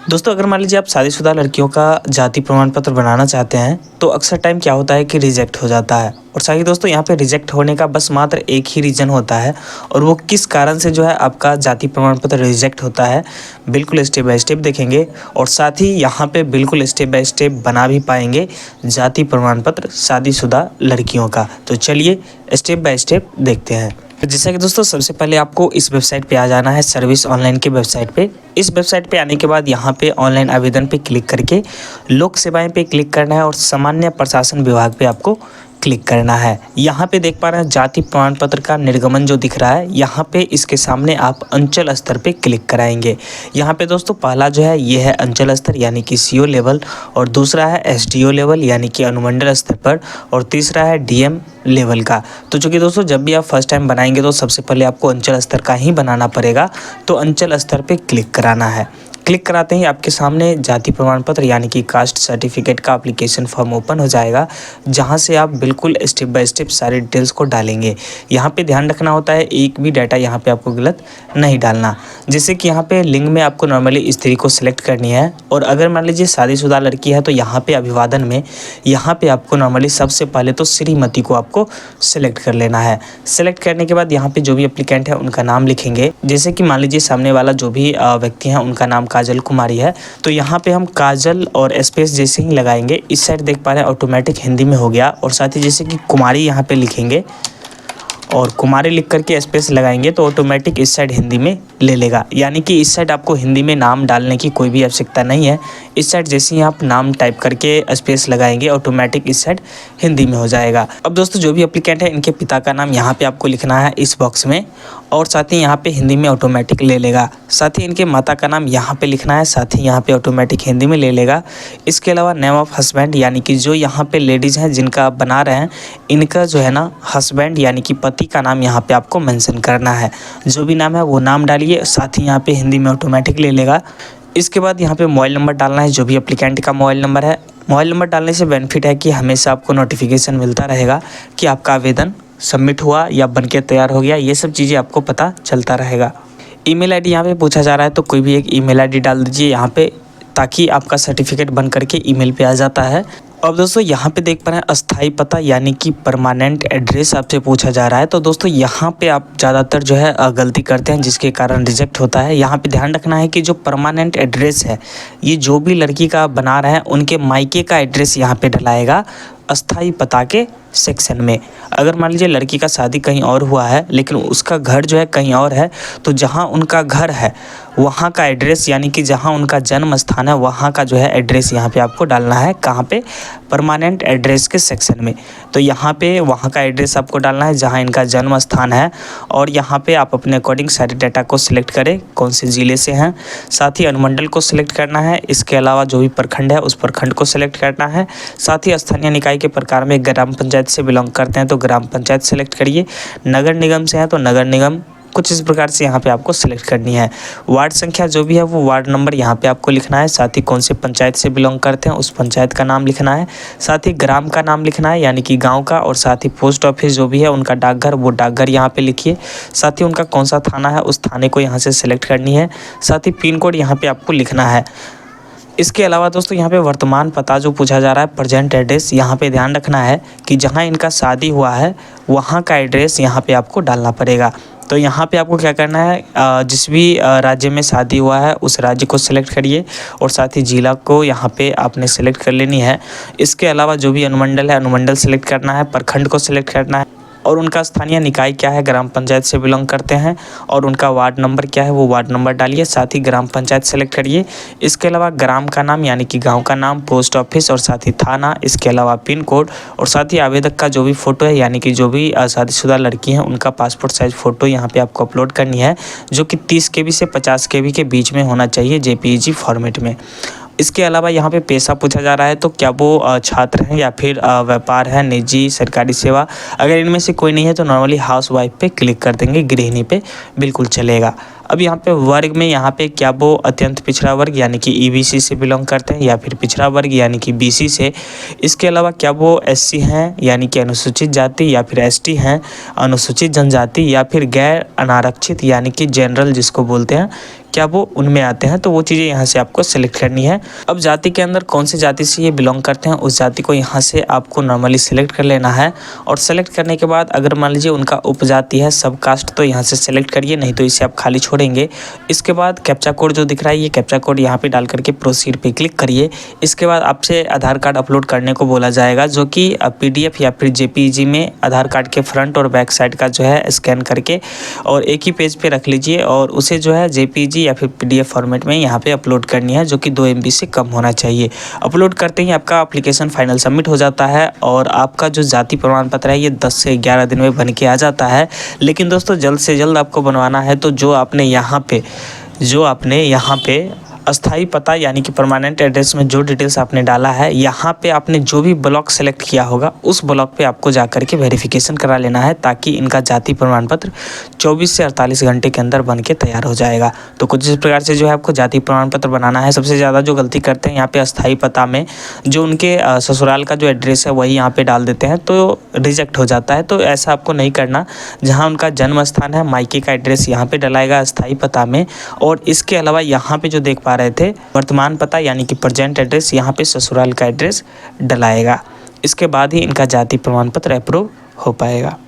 दोस्तों अगर मान लीजिए आप शादीशुदा लड़कियों का जाति प्रमाण पत्र बनाना चाहते हैं तो अक्सर टाइम क्या होता है कि रिजेक्ट हो जाता है। और साथ ही दोस्तों यहाँ पे रिजेक्ट होने का बस मात्र एक ही रीज़न होता है और वो किस कारण से जो है आपका जाति प्रमाण पत्र रिजेक्ट होता है, बिल्कुल स्टेप बाय स्टेप देखेंगे। और साथ ही यहाँ पे बिल्कुल स्टेप बाय स्टेप बना भी पाएंगे जाति प्रमाण पत्र शादीशुदा लड़कियों का। तो चलिए स्टेप बाय स्टेप देखते हैं। जैसा कि दोस्तों सबसे पहले आपको इस वेबसाइट पे आ जाना है, सर्विस ऑनलाइन के वेबसाइट पे। इस वेबसाइट पे आने के बाद यहाँ पे ऑनलाइन आवेदन पे क्लिक करके लोक सेवाएं पे क्लिक करना है और सामान्य प्रशासन विभाग पे आपको क्लिक करना है। यहाँ पे देख पा रहे हैं जाति प्रमाण पत्र का निर्गमन जो दिख रहा है, यहाँ पे इसके सामने आप अंचल स्तर पे क्लिक कराएंगे। यहाँ पे दोस्तों पहला जो है ये है अंचल स्तर यानी कि सीओ लेवल, और दूसरा है एसडीओ लेवल यानी कि अनुमंडल स्तर पर, और तीसरा है डीएम लेवल का। तो चूँकि दोस्तों जब भी आप फर्स्ट टाइम बनाएंगे तो सबसे पहले आपको अंचल स्तर का ही बनाना पड़ेगा, तो अंचल स्तर पे क्लिक कराना है। क्लिक कराते ही आपके सामने जाति प्रमाण पत्र यानी कि कास्ट सर्टिफिकेट का एप्लीकेशन फॉर्म ओपन हो जाएगा, जहां से आप बिल्कुल स्टेप बाय स्टेप सारे डिटेल्स को डालेंगे। यहां पे ध्यान रखना होता है एक भी डाटा यहां पे आपको गलत नहीं डालना। जैसे कि यहां पे लिंग में आपको नॉर्मली स्त्री को सिलेक्ट करनी है, और अगर मान लीजिए शादीशुदा लड़की है तो यहाँ पे अभिवादन में यहाँ पे आपको नॉर्मली सबसे पहले तो श्रीमती को आपको सिलेक्ट कर लेना है। सिलेक्ट करने के बाद यहाँ पे जो भी एप्लीकेंट है उनका नाम लिखेंगे। जैसे कि मान लीजिए सामने वाला जो भी व्यक्ति हैं उनका नाम काजल कुमारी है, तो यहाँ पे हम काजल और स्पेस जैसे ही लगाएंगे, इस साइड देख पा रहे हैं ऑटोमेटिक हिंदी में हो गया। और साथ ही जैसे कि कुमारी यहाँ पे लिखेंगे और कुमारी लिख करके स्पेस लगाएंगे तो ऑटोमेटिक इस साइड हिंदी में ले लेगा। यानी कि इस साइड आपको हिंदी में नाम डालने की कोई भी आवश्यकता नहीं है। इस साइड जैसे ही आप नाम टाइप करके स्पेस लगाएंगे ऑटोमेटिक इस साइड हिंदी में हो जाएगा। अब दोस्तों जो भी एप्लीकेंट है इनके पिता का नाम यहाँ पे आपको लिखना है इस बॉक्स में, और साथ ही यहाँ पे हिंदी में ऑटोमेटिक ले लेगा। साथ ही इनके माता का नाम यहाँ पे लिखना है, साथ ही यहाँ पे ऑटोमेटिक हिंदी में ले लेगा। इसके अलावा नेम ऑफ हस्बैंड यानी कि जो यहाँ पे लेडीज़ हैं जिनका आप बना रहे हैं, इनका जो है ना हस्बैंड यानी कि पति का नाम यहाँ पे आपको मेंशन करना है। जो भी नाम है वो नाम डालिए, साथ ही यहाँ पे हिंदी में ऑटोमेटिक ले लेगा। इसके बाद यहाँ पे मोबाइल नंबर डालना है, जो भी एप्लीकेंट का मोबाइल नंबर है। मोबाइल नंबर डालने से बेनिफिट है कि हमेशा आपको नोटिफिकेशन मिलता रहेगा कि आपका आवेदन सबमिट हुआ या बनके तैयार हो गया, ये सब चीज़ें आपको पता चलता रहेगा। ईमेल आईडी यहाँ पे पूछा जा रहा है, तो कोई भी एक ईमेल आईडी डाल दीजिए यहाँ पे, ताकि आपका सर्टिफिकेट बन करके ईमेल पे आ जाता है। अब दोस्तों यहाँ पे देख पा रहे हैं अस्थाई पता यानी कि परमानेंट एड्रेस आपसे पूछा जा रहा है। तो दोस्तों यहाँ पे आप ज़्यादातर जो है गलती करते हैं, जिसके कारण रिजेक्ट होता है। यहाँ पे ध्यान रखना है कि जो परमानेंट एड्रेस है, ये जो भी लड़की का बना रहे हैं उनके मायके का एड्रेस यहाँ पे डलाएगा अस्थाई पता के सेक्शन में। अगर मान लीजिए लड़की का शादी कहीं और हुआ है लेकिन उसका घर जो है कहीं और है, तो जहां उनका घर है वहां का एड्रेस यानी कि जहां उनका जन्म स्थान है वहां का जो है एड्रेस यहाँ पे आपको डालना है। कहाँ पे? परमानेंट एड्रेस के सेक्शन में। तो यहाँ पे वहाँ का एड्रेस आपको डालना है जहाँ इनका जन्म स्थान है, और यहाँ पे आप अपने अकॉर्डिंग सारे डाटा को सिलेक्ट करें कौन से ज़िले से हैं। साथ ही अनुमंडल को सिलेक्ट करना है। इसके अलावा जो भी प्रखंड है उस प्रखंड को सिलेक्ट करना है। साथ ही स्थानीय निकाय के प्रकार में ग्राम पंचायत से बिलोंग करते हैं तो ग्राम पंचायत सेलेक्ट करिए। नगर निगम से हैं तो नगर निगम, कुछ इस प्रकार से यहाँ पे आपको सिलेक्ट करनी है। वार्ड संख्या जो भी है वो वार्ड नंबर यहाँ पे आपको लिखना है। साथ ही कौन से पंचायत से बिलोंग करते हैं उस पंचायत का नाम लिखना है। साथ ही ग्राम का नाम लिखना है यानी कि गांव का, और साथ ही पोस्ट ऑफिस जो भी है उनका डाकघर, वो डाकघर यहाँ पे लिखिए। साथ ही उनका कौन सा थाना है उस थाने को यहाँ से सिलेक्ट करनी है। साथ ही पिन कोड यहाँ पे आपको लिखना है। इसके अलावा दोस्तों यहाँ पे वर्तमान पता जो पूछा जा रहा है प्रेजेंट एड्रेस, यहाँ पे ध्यान रखना है कि जहाँ इनका शादी हुआ है वहाँ का एड्रेस यहाँ पे आपको डालना पड़ेगा। तो यहाँ पे आपको क्या करना है, जिस भी राज्य में शादी हुआ है उस राज्य को सिलेक्ट करिए, और साथ ही जिला को यहाँ पे आपने सिलेक्ट कर लेनी है। इसके अलावा जो भी अनुमंडल है अनुमंडल सिलेक्ट करना है, प्रखंड को सिलेक्ट करना है, और उनका स्थानीय निकाय क्या है, ग्राम पंचायत से बिलोंग करते हैं, और उनका वार्ड नंबर क्या है वो वार्ड नंबर डालिए। साथ ही ग्राम पंचायत सेलेक्ट करिए। इसके अलावा ग्राम का नाम यानी कि गांव का नाम, पोस्ट ऑफिस और साथ ही थाना, इसके अलावा पिन कोड, और साथ ही आवेदक का जो भी फ़ोटो है यानी कि जो भी शादीशुदा लड़की हैं उनका पासपोर्ट साइज़ फ़ोटो यहाँ पे आपको अपलोड करनी है, जो कि 30 KB से 50 KB के बीच में होना चाहिए JPEG फॉर्मेट में। इसके अलावा यहाँ पे पेशा पूछा जा रहा है, तो क्या वो छात्र हैं या फिर व्यापार है, निजी, सरकारी सेवा। अगर इनमें से कोई नहीं है तो नॉर्मली हाउसवाइफ पे क्लिक कर देंगे, गृहिणी पे बिल्कुल चलेगा। अब यहाँ पे वर्ग में यहाँ पे क्या वो अत्यंत पिछड़ा वर्ग यानी कि EBC से बिलोंग करते हैं या फिर पिछड़ा वर्ग यानी कि BC से। इसके अलावा क्या वो SC हैं यानी कि अनुसूचित जाति, या फिर ST हैं अनुसूचित जनजाति, या फिर गैर अनारक्षित यानी कि जनरल जिसको बोलते हैं, क्या वो उनमें आते हैं, तो वो चीज़ें यहाँ से आपको सेलेक्ट करनी है। अब जाति के अंदर कौन सी जाति से ये बिलोंग करते हैं उस जाति को यहाँ से आपको नॉर्मली सिलेक्ट कर लेना है। और सेलेक्ट करने के बाद अगर मान लीजिए उनका उपजाति है सब कास्ट तो यहाँ से सेलेक्ट करिए, नहीं तो इसे आप खाली छोड़ेंगे। इसके बाद कैप्चा कोड जो दिख रहा है ये कैप्चा कोड यहाँ पे डाल करके प्रोसीड पे क्लिक करिए। इसके बाद आपसे आधार कार्ड अपलोड करने को बोला जाएगा, जो कि PDF या फिर JPEG में आधार कार्ड के फ्रंट और बैक साइड का जो है स्कैन करके और एक ही पेज पे रख लीजिए और उसे जो है JPEG या फिर PDF फॉर्मेट में यहाँ पे अपलोड करनी है, जो कि 2 MB से कम होना चाहिए। अपलोड करते ही आपका एप्लीकेशन फाइनल सबमिट हो जाता है और आपका जो जाति प्रमाण पत्र है ये 10 से 11 दिन में बन के आ जाता है। लेकिन दोस्तों जल्द से जल्द आपको बनवाना है, तो जो आपने यहाँ पे अस्थाई पता यानी कि परमानेंट एड्रेस में जो डिटेल्स आपने डाला है, यहाँ पे आपने जो भी ब्लॉक सेलेक्ट किया होगा उस ब्लॉक पे आपको जा कर के वेरिफिकेशन करा लेना है, ताकि इनका जाति प्रमाण पत्र 24 से 48 घंटे के अंदर बन के तैयार हो जाएगा। तो कुछ इस प्रकार से जो है आपको जाति प्रमाण पत्र बनाना है। सबसे ज़्यादा जो गलती करते हैं यहाँ पे अस्थाई पता में जो उनके ससुराल का जो एड्रेस है वही यहाँ पे डाल देते हैं, तो रिजेक्ट हो जाता है। तो ऐसा आपको नहीं करना, जहाँ उनका जन्म स्थान है मायके का एड्रेस यहाँ पे डलाएगा अस्थाई पता में, और इसके अलावा यहाँ पे जो देख पा रहे थे वर्तमान पता यानी कि प्रेजेंट एड्रेस, यहाँ पे ससुराल का एड्रेस डलाएगा। इसके बाद ही इनका जाति प्रमाण पत्र अप्रूव हो पाएगा।